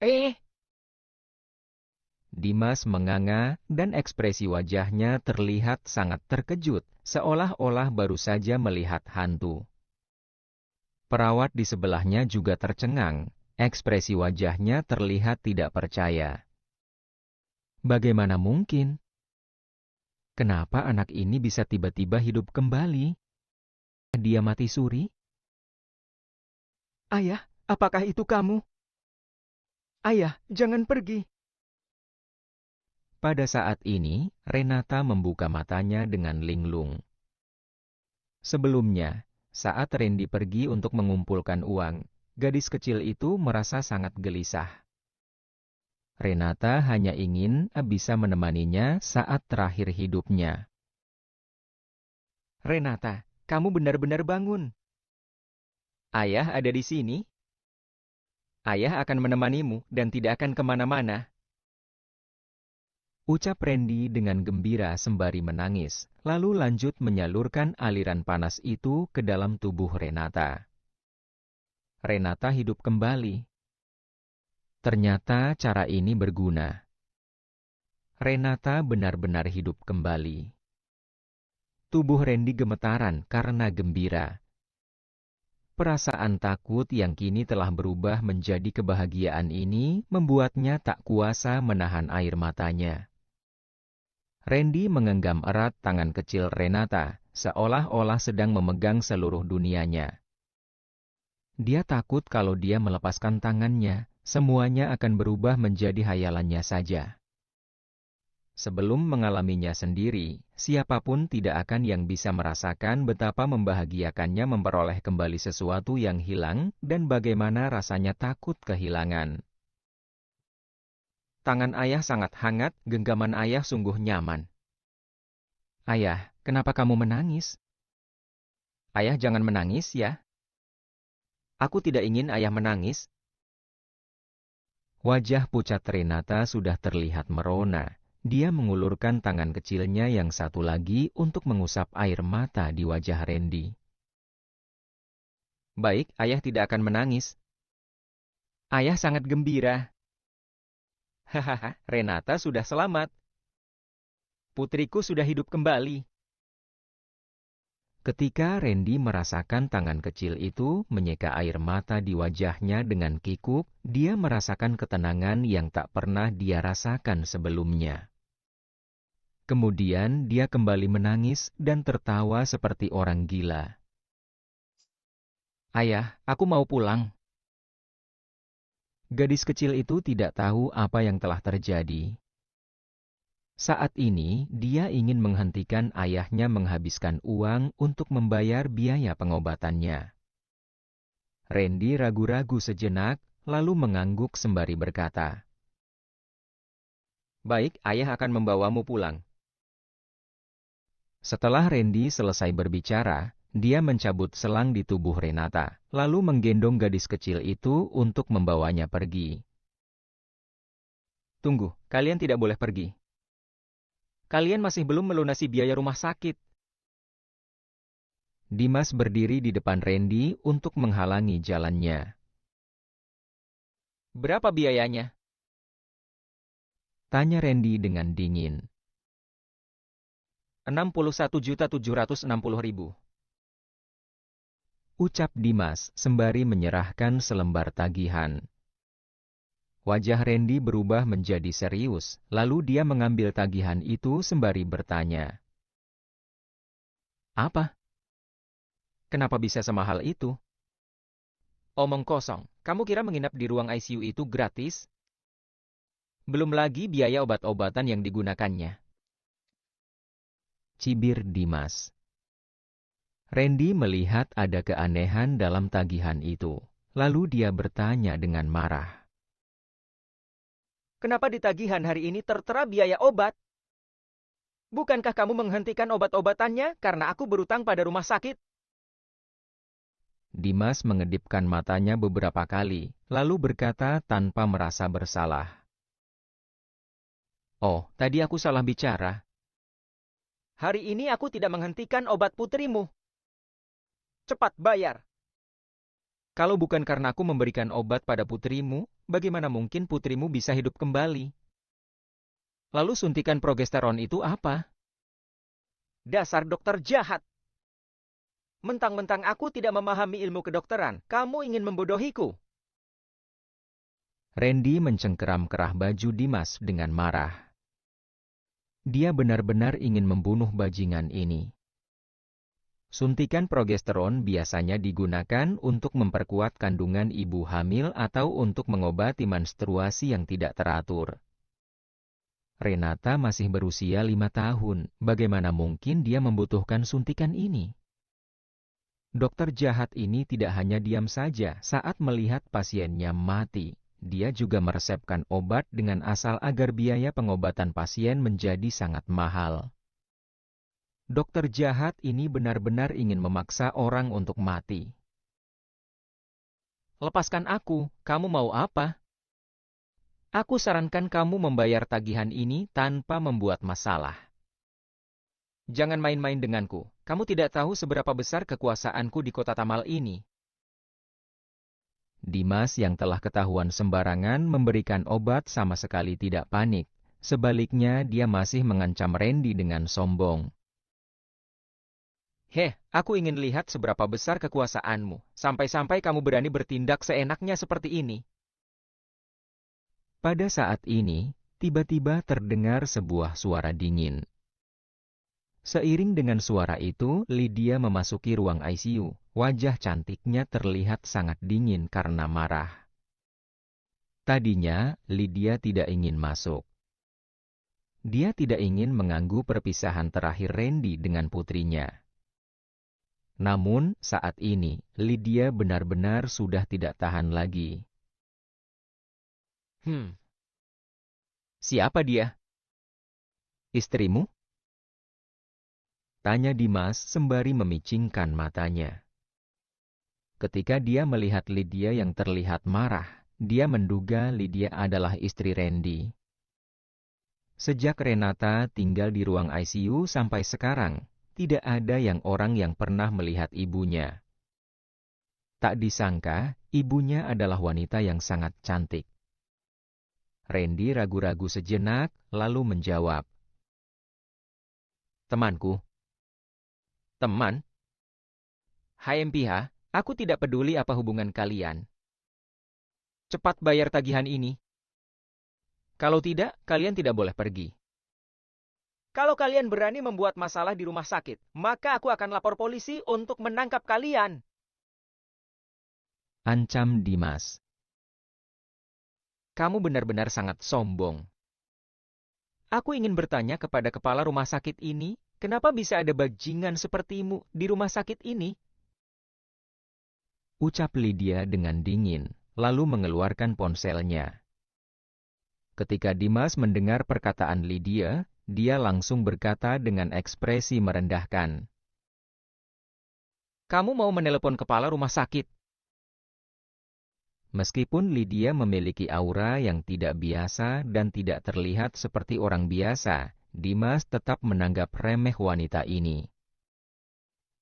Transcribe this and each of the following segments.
Eh, Dimas menganga dan ekspresi wajahnya terlihat sangat terkejut, seolah-olah baru saja melihat hantu. Perawat di sebelahnya juga tercengang, ekspresi wajahnya terlihat tidak percaya. Bagaimana mungkin? Kenapa anak ini bisa tiba-tiba hidup kembali? Dia mati suri? ayah, apakah itu kamu? Ayah, jangan pergi. Pada saat ini, Renata membuka matanya dengan linglung. Sebelumnya, saat Randy pergi untuk mengumpulkan uang, gadis kecil itu merasa sangat gelisah. Renata hanya ingin bisa menemaninya saat terakhir hidupnya. Renata, kamu benar-benar bangun. Ayah ada di sini. Ayah akan menemanimu dan tidak akan kemana-mana. Ucap Randy dengan gembira sembari menangis, lalu lanjut menyalurkan aliran panas itu ke dalam tubuh Renata. Renata hidup kembali. Ternyata cara ini berguna. Renata benar-benar hidup kembali. Tubuh Randy gemetaran karena gembira. Perasaan takut yang kini telah berubah menjadi kebahagiaan ini membuatnya tak kuasa menahan air matanya. Randy menggenggam erat tangan kecil Renata, seolah-olah sedang memegang seluruh dunianya. Dia takut kalau dia melepaskan tangannya, semuanya akan berubah menjadi hayalannya saja. Sebelum mengalaminya sendiri, siapapun tidak akan yang bisa merasakan betapa membahagiakannya memperoleh kembali sesuatu yang hilang dan bagaimana rasanya takut kehilangan. Tangan ayah sangat hangat, genggaman ayah sungguh nyaman. Ayah, kenapa kamu menangis? Ayah jangan menangis ya. Aku tidak ingin ayah menangis. Wajah pucat Renata sudah terlihat merona. Dia mengulurkan tangan kecilnya yang satu lagi untuk mengusap air mata di wajah Randy. Baik, ayah tidak akan menangis. Ayah sangat gembira. Hahaha, Renata sudah selamat. Putriku sudah hidup kembali. Ketika Randy merasakan tangan kecil itu menyeka air mata di wajahnya dengan kikuk, dia merasakan ketenangan yang tak pernah dia rasakan sebelumnya. Kemudian dia kembali menangis dan tertawa seperti orang gila. Ayah, aku mau pulang. Gadis kecil itu tidak tahu apa yang telah terjadi. Saat ini, dia ingin menghentikan ayahnya menghabiskan uang untuk membayar biaya pengobatannya. Randy ragu-ragu sejenak, lalu mengangguk sembari berkata, Baik, ayah akan membawamu pulang. Setelah Randy selesai berbicara, dia mencabut selang di tubuh Renata, lalu menggendong gadis kecil itu untuk membawanya pergi. Tunggu, kalian tidak boleh pergi. Kalian masih belum melunasi biaya rumah sakit. Dimas berdiri di depan Randy untuk menghalangi jalannya. Berapa biayanya? Tanya Randy dengan dingin. 61.760.000. Ucap Dimas sembari menyerahkan selembar tagihan. Wajah Randy berubah menjadi serius, lalu dia mengambil tagihan itu sembari bertanya. Apa? Kenapa bisa semahal itu? Omong kosong, kamu kira menginap di ruang ICU itu gratis? Belum lagi biaya obat-obatan yang digunakannya. Cibir Dimas. Randy melihat ada keanehan dalam tagihan itu. Lalu dia bertanya dengan marah. Kenapa di tagihan hari ini tertera biaya obat? Bukankah kamu menghentikan obat-obatannya karena aku berutang pada rumah sakit? Dimas mengedipkan matanya beberapa kali, lalu berkata tanpa merasa bersalah. Oh, tadi aku salah bicara. Hari ini aku tidak menghentikan obat putrimu. Cepat bayar. Kalau bukan karena aku memberikan obat pada putrimu, Bagaimana mungkin putrimu bisa hidup kembali? Lalu suntikan progesteron itu apa? Dasar dokter jahat! Mentang-mentang aku tidak memahami ilmu kedokteran, kamu ingin membodohiku. Randy mencengkeram kerah baju Dimas dengan marah. Dia benar-benar ingin membunuh bajingan ini. Suntikan progesteron biasanya digunakan untuk memperkuat kandungan ibu hamil atau untuk mengobati menstruasi yang tidak teratur. Renata masih berusia 5 tahun, bagaimana mungkin dia membutuhkan suntikan ini? Dokter jahat ini tidak hanya diam saja saat melihat pasiennya mati. Dia juga meresepkan obat dengan asal agar biaya pengobatan pasien menjadi sangat mahal. Dokter jahat ini benar-benar ingin memaksa orang untuk mati. Lepaskan aku, kamu mau apa? Aku sarankan kamu membayar tagihan ini tanpa membuat masalah. Jangan main-main denganku, kamu tidak tahu seberapa besar kekuasaanku di kota Tamal ini. Dimas yang telah ketahuan sembarangan memberikan obat sama sekali tidak panik. Sebaliknya dia masih mengancam Randy dengan sombong. Aku ingin lihat seberapa besar kekuasaanmu, sampai-sampai kamu berani bertindak seenaknya seperti ini. Pada saat ini, tiba-tiba terdengar sebuah suara dingin. Seiring dengan suara itu, Lydia memasuki ruang ICU. Wajah cantiknya terlihat sangat dingin karena marah. Tadinya, Lydia tidak ingin masuk. Dia tidak ingin mengganggu perpisahan terakhir Randy dengan putrinya. Namun, saat ini, Lydia benar-benar sudah tidak tahan lagi. Siapa dia? Istrimu? Tanya Dimas sembari memicingkan matanya. Ketika dia melihat Lydia yang terlihat marah, dia menduga Lydia adalah istri Randy. Sejak Renata tinggal di ruang ICU sampai sekarang, tidak ada orang yang pernah melihat ibunya. Tak disangka, ibunya adalah wanita yang sangat cantik. Randy ragu-ragu sejenak, lalu menjawab. Temanku. Teman? Hai MPH, aku tidak peduli apa hubungan kalian. Cepat bayar tagihan ini. Kalau tidak, kalian tidak boleh pergi. Kalau kalian berani membuat masalah di rumah sakit, maka aku akan lapor polisi untuk menangkap kalian. Ancam Dimas. Kamu benar-benar sangat sombong. Aku ingin bertanya kepada kepala rumah sakit ini, kenapa bisa ada bajingan sepertimu di rumah sakit ini? Ucap Lydia dengan dingin, lalu mengeluarkan ponselnya. Ketika Dimas mendengar perkataan Lydia, dia langsung berkata dengan ekspresi merendahkan. Kamu mau menelepon kepala rumah sakit? Meskipun Lydia memiliki aura yang tidak biasa dan tidak terlihat seperti orang biasa, Dimas tetap menganggap remeh wanita ini.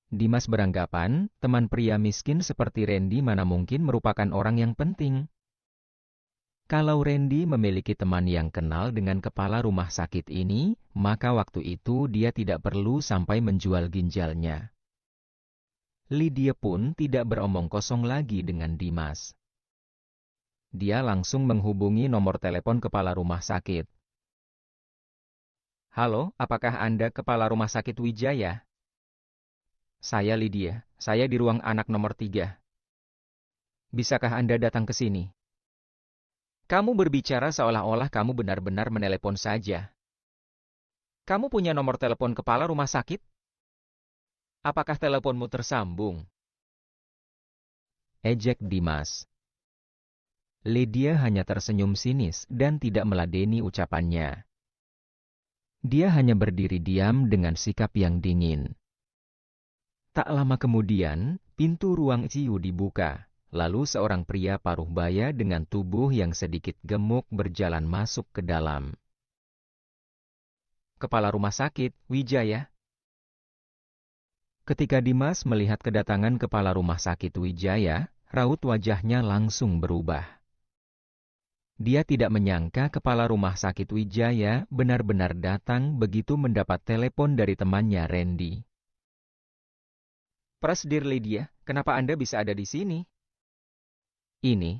Dimas beranggapan, teman pria miskin seperti Randy mana mungkin merupakan orang yang penting. Kalau Randy memiliki teman yang kenal dengan kepala rumah sakit ini, maka waktu itu dia tidak perlu sampai menjual ginjalnya. Lydia pun tidak beromong kosong lagi dengan Dimas. Dia langsung menghubungi nomor telepon kepala rumah sakit. Halo, apakah Anda kepala rumah sakit Wijaya? Saya Lydia, saya di ruang anak nomor 3. Bisakah Anda datang ke sini? Kamu berbicara seolah-olah kamu benar-benar menelepon saja. Kamu punya nomor telepon kepala rumah sakit? Apakah teleponmu tersambung? Ejek Dimas. Lydia hanya tersenyum sinis dan tidak meladeni ucapannya. Dia hanya berdiri diam dengan sikap yang dingin. Tak lama kemudian, pintu ruang ICU dibuka. Lalu seorang pria paruh baya dengan tubuh yang sedikit gemuk berjalan masuk ke dalam. Kepala rumah sakit, Wijaya. Ketika Dimas melihat kedatangan kepala rumah sakit Wijaya, raut wajahnya langsung berubah. Dia tidak menyangka kepala rumah sakit Wijaya benar-benar datang begitu mendapat telepon dari temannya Randy. Prasdir Lydia, kenapa Anda bisa ada di sini? Ini,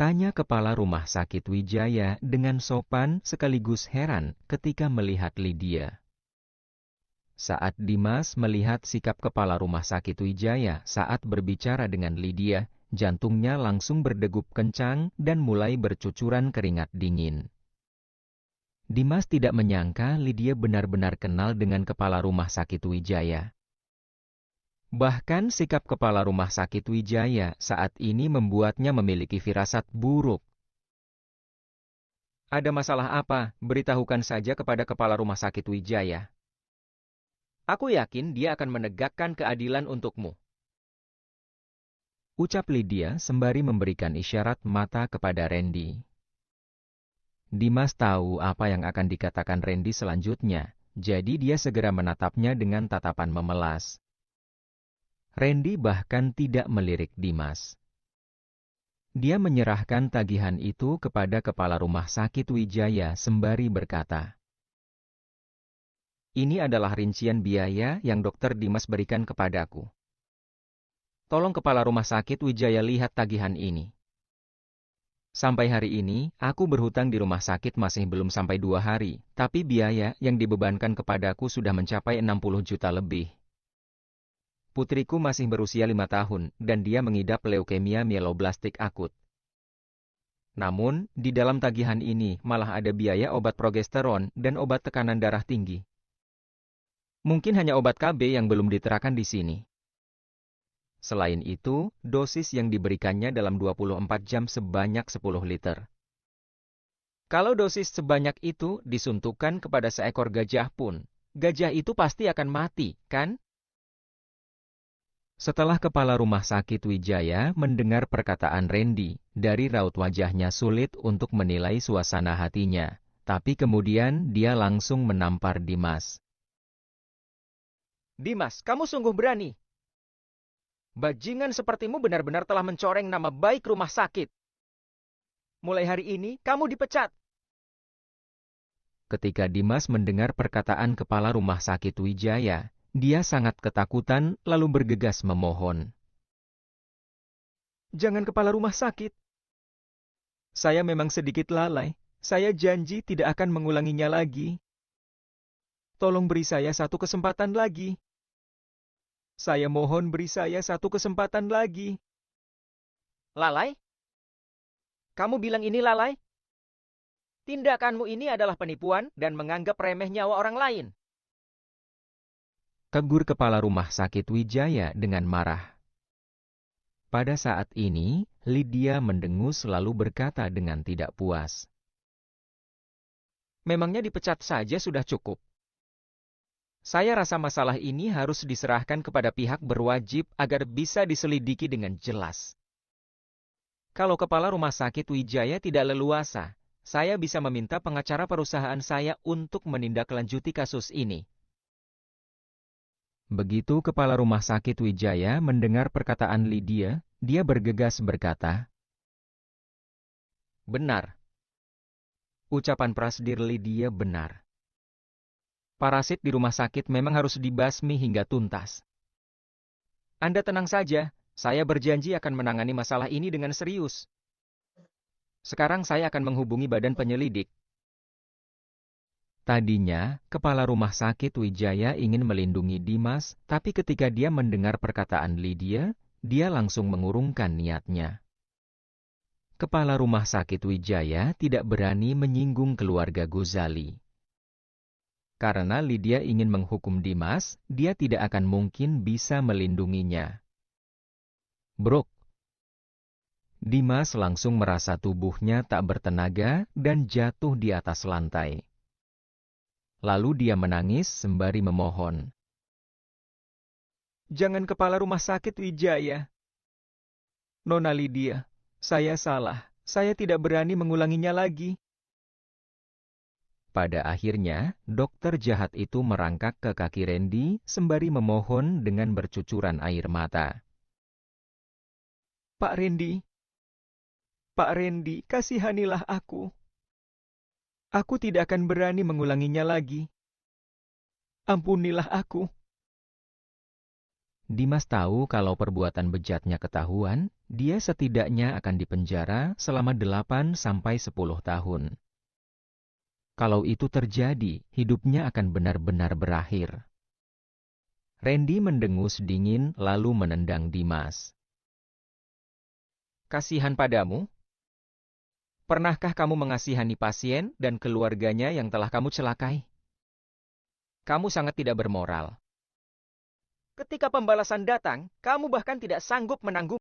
tanya kepala rumah sakit Wijaya dengan sopan sekaligus heran ketika melihat Lydia. Saat Dimas melihat sikap kepala rumah sakit Wijaya saat berbicara dengan Lydia, jantungnya langsung berdegup kencang dan mulai bercucuran keringat dingin. Dimas tidak menyangka Lydia benar-benar kenal dengan kepala rumah sakit Wijaya. Bahkan sikap kepala rumah sakit Wijaya saat ini membuatnya memiliki firasat buruk. Ada masalah apa? Beritahukan saja kepada kepala rumah sakit Wijaya. Aku yakin dia akan menegakkan keadilan untukmu. Ucap Lydia sembari memberikan isyarat mata kepada Randy. Dimas tahu apa yang akan dikatakan Randy selanjutnya, jadi dia segera menatapnya dengan tatapan memelas. Randy bahkan tidak melirik Dimas. Dia menyerahkan tagihan itu kepada kepala rumah sakit Wijaya sembari berkata, "Ini adalah rincian biaya yang Dr. Dimas berikan kepadaku. Tolong kepala rumah sakit Wijaya lihat tagihan ini. Sampai hari ini, aku berhutang di rumah sakit masih belum sampai 2 hari, tapi biaya yang dibebankan kepadaku sudah mencapai 60 juta lebih. Putriku masih berusia 5 tahun, dan dia mengidap leukemia mieloblastik akut. Namun, di dalam tagihan ini malah ada biaya obat progesteron dan obat tekanan darah tinggi. Mungkin hanya obat KB yang belum diterakan di sini. Selain itu, dosis yang diberikannya dalam 24 jam sebanyak 10 liter. Kalau dosis sebanyak itu disuntukkan kepada seekor gajah pun, gajah itu pasti akan mati, kan?" Setelah kepala rumah sakit Wijaya mendengar perkataan Randy, dari raut wajahnya sulit untuk menilai suasana hatinya, tapi kemudian dia langsung menampar Dimas. "Dimas, kamu sungguh berani. Bajingan sepertimu benar-benar telah mencoreng nama baik rumah sakit. Mulai hari ini, kamu dipecat." Ketika Dimas mendengar perkataan kepala rumah sakit Wijaya, dia sangat ketakutan lalu bergegas memohon. "Jangan kepala rumah sakit. Saya memang sedikit lalai. Saya janji tidak akan mengulanginya lagi. Tolong beri saya satu kesempatan lagi. Saya mohon beri saya satu kesempatan lagi." "Lalai? Kamu bilang ini lalai? Tindakanmu ini adalah penipuan dan menganggap remeh nyawa orang lain." Tegur kepala rumah sakit Wijaya dengan marah. Pada saat ini, Lydia mendengus lalu berkata dengan tidak puas. "Memangnya dipecat saja sudah cukup? Saya rasa masalah ini harus diserahkan kepada pihak berwajib agar bisa diselidiki dengan jelas. Kalau kepala rumah sakit Wijaya tidak leluasa, saya bisa meminta pengacara perusahaan saya untuk menindaklanjuti kasus ini." Begitu kepala rumah sakit Wijaya mendengar perkataan Lydia, dia bergegas berkata, "Benar. Ucapan Prasdir Lydia benar. Parasit di rumah sakit memang harus dibasmi hingga tuntas. Anda tenang saja, saya berjanji akan menangani masalah ini dengan serius. Sekarang saya akan menghubungi badan penyelidik." Tadinya, kepala rumah sakit Wijaya ingin melindungi Dimas, tapi ketika dia mendengar perkataan Lydia, dia langsung mengurungkan niatnya. Kepala rumah sakit Wijaya tidak berani menyinggung keluarga Gozali. Karena Lydia ingin menghukum Dimas, dia tidak akan mungkin bisa melindunginya. Brok. Dimas langsung merasa tubuhnya tak bertenaga dan jatuh di atas lantai. Lalu dia menangis sembari memohon. "Jangan kepala rumah sakit Wijaya. Nona Lydia, saya salah. Saya tidak berani mengulanginya lagi." Pada akhirnya, dokter jahat itu merangkak ke kaki Randy sembari memohon dengan bercucuran air mata. "Pak Randy, Pak Randy, kasihanilah aku. Aku tidak akan berani mengulanginya lagi. Ampunilah aku. Dimas tahu kalau perbuatan bejatnya ketahuan, dia setidaknya akan dipenjara selama 8 sampai 10 tahun. Kalau itu terjadi, hidupnya akan benar-benar berakhir. Randy mendengus dingin lalu menendang Dimas. Kasihan padamu? Pernahkah kamu mengasihani pasien dan keluarganya yang telah kamu celakai? Kamu sangat tidak bermoral. Ketika pembalasan datang, kamu bahkan tidak sanggup menanggung